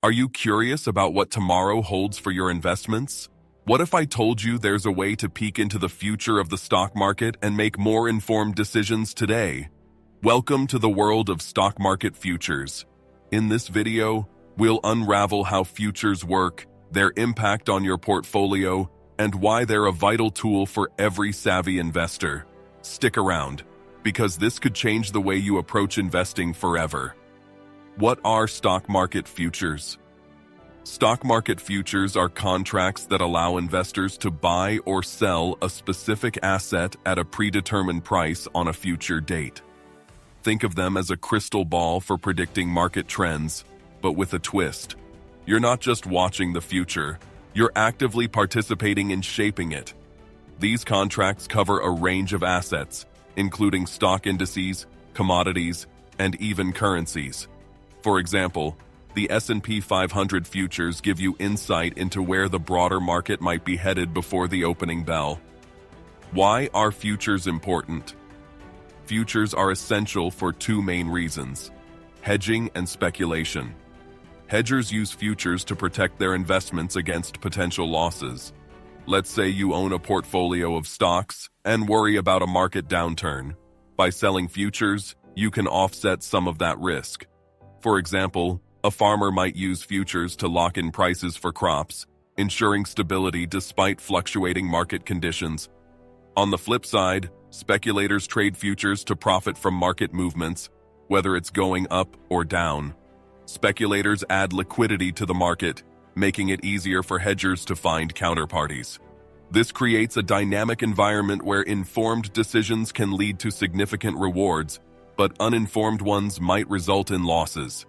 Are you curious about what tomorrow holds for your investments? What if I told you there's a way to peek into the future of the stock market and make more informed decisions today? Welcome to the world of stock market futures. In this video, we'll unravel how futures work, their impact on your portfolio, and why they're a vital tool for every savvy investor. Stick around, because this could change the way you approach investing forever. What are stock market futures? Stock market futures are contracts that allow investors to buy or sell a specific asset at a predetermined price on a future date. Think of them as a crystal ball for predicting market trends, but with a twist. You're not just watching the future, you're actively participating in shaping it. These contracts cover a range of assets, including stock indices, commodities, and even currencies. For example, the S&P 500 futures give you insight into where the broader market might be headed before the opening bell. Why are futures important? Futures are essential for two main reasons: hedging and speculation. Hedgers use futures to protect their investments against potential losses. Let's say you own a portfolio of stocks and worry about a market downturn. By selling futures, you can offset some of that risk. For example, a farmer might use futures to lock in prices for crops, ensuring stability despite fluctuating market conditions. On the flip side, speculators trade futures to profit from market movements, whether it's going up or down. Speculators add liquidity to the market, making it easier for hedgers to find counterparties. This creates a dynamic environment where informed decisions can lead to significant rewards, but uninformed ones might result in losses.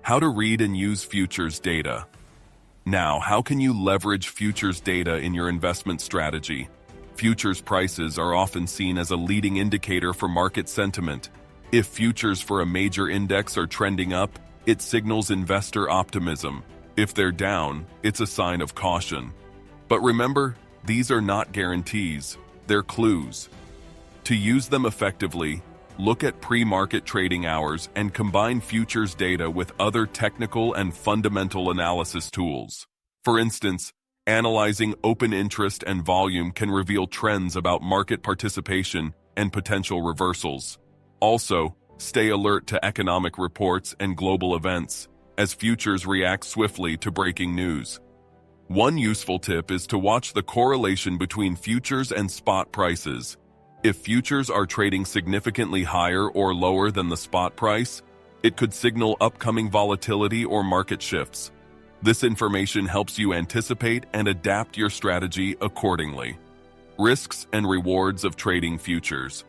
How to read and use futures data. Now, how can you leverage futures data in your investment strategy? Futures prices are often seen as a leading indicator for market sentiment. If futures for a major index are trending up, it signals investor optimism. If they're down, it's a sign of caution. But remember, these are not guarantees, they're clues. To use them effectively, look at pre-market trading hours and combine futures data with other technical and fundamental analysis tools. For instance, analyzing open interest and volume can reveal trends about market participation and potential reversals. Also, stay alert to economic reports and global events, as futures react swiftly to breaking news. One useful tip is to watch the correlation between futures and spot prices. If futures are trading significantly higher or lower than the spot price, it could signal upcoming volatility or market shifts. This information helps you anticipate and adapt your strategy accordingly. Risks and rewards of trading futures.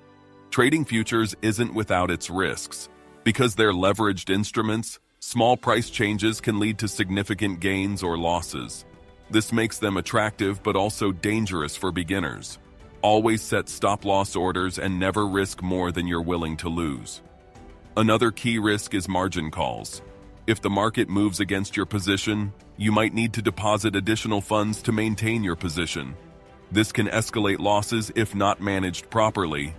Trading futures isn't without its risks. Because they're leveraged instruments, small price changes can lead to significant gains or losses. This makes them attractive but also dangerous for beginners. Always set stop-loss orders and never risk more than you're willing to lose. Another key risk is margin calls. If the market moves against your position, you might need to deposit additional funds to maintain your position. This can escalate losses if not managed properly.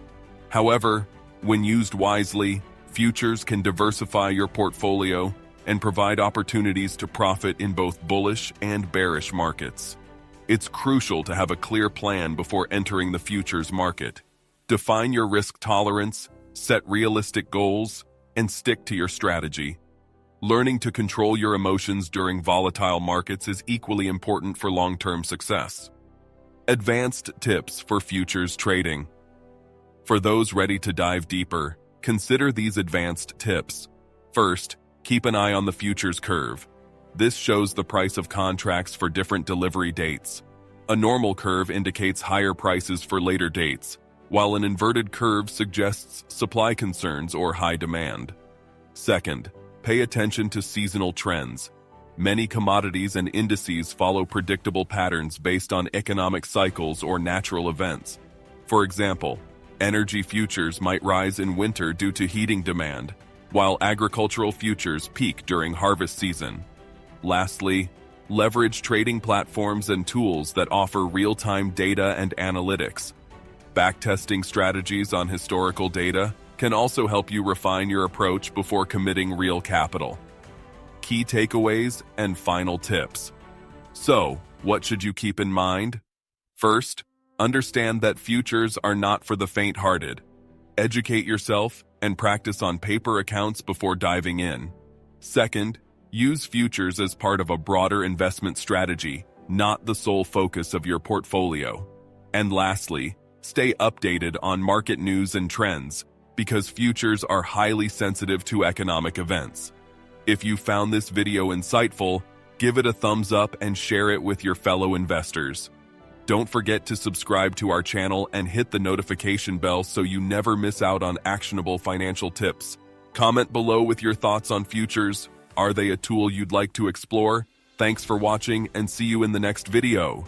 However, when used wisely, futures can diversify your portfolio and provide opportunities to profit in both bullish and bearish markets. It's crucial to have a clear plan before entering the futures market. Define your risk tolerance, set realistic goals, and stick to your strategy. Learning to control your emotions during volatile markets is equally important for long-term success. Advanced tips for futures trading. For those ready to dive deeper, consider these advanced tips. First, keep an eye on the futures curve. This shows the price of contracts for different delivery dates. A normal curve indicates higher prices for later dates, while an inverted curve suggests supply concerns or high demand. Second, pay attention to seasonal trends. Many commodities and indices follow predictable patterns based on economic cycles or natural events. For example, energy futures might rise in winter due to heating demand, while agricultural futures peak during harvest season. Lastly, leverage trading platforms and tools that offer real-time data and analytics. Backtesting strategies on historical data can also help you refine your approach before committing real capital. key takeaways, and final tips. So, what should you keep in mind? First, understand that futures are not for the faint-hearted. Educate yourself and practice on paper accounts before diving in. Second, use futures as part of a broader investment strategy, not the sole focus of your portfolio. And lastly, stay updated on market news and trends, because futures are highly sensitive to economic events. If you found this video insightful, give it a thumbs up and share it with your fellow investors. Don't forget to subscribe to our channel and hit the notification bell so you never miss out on actionable financial tips. Comment below with your thoughts on futures. Are they a tool you'd like to explore? Thanks for watching and see you in the next video.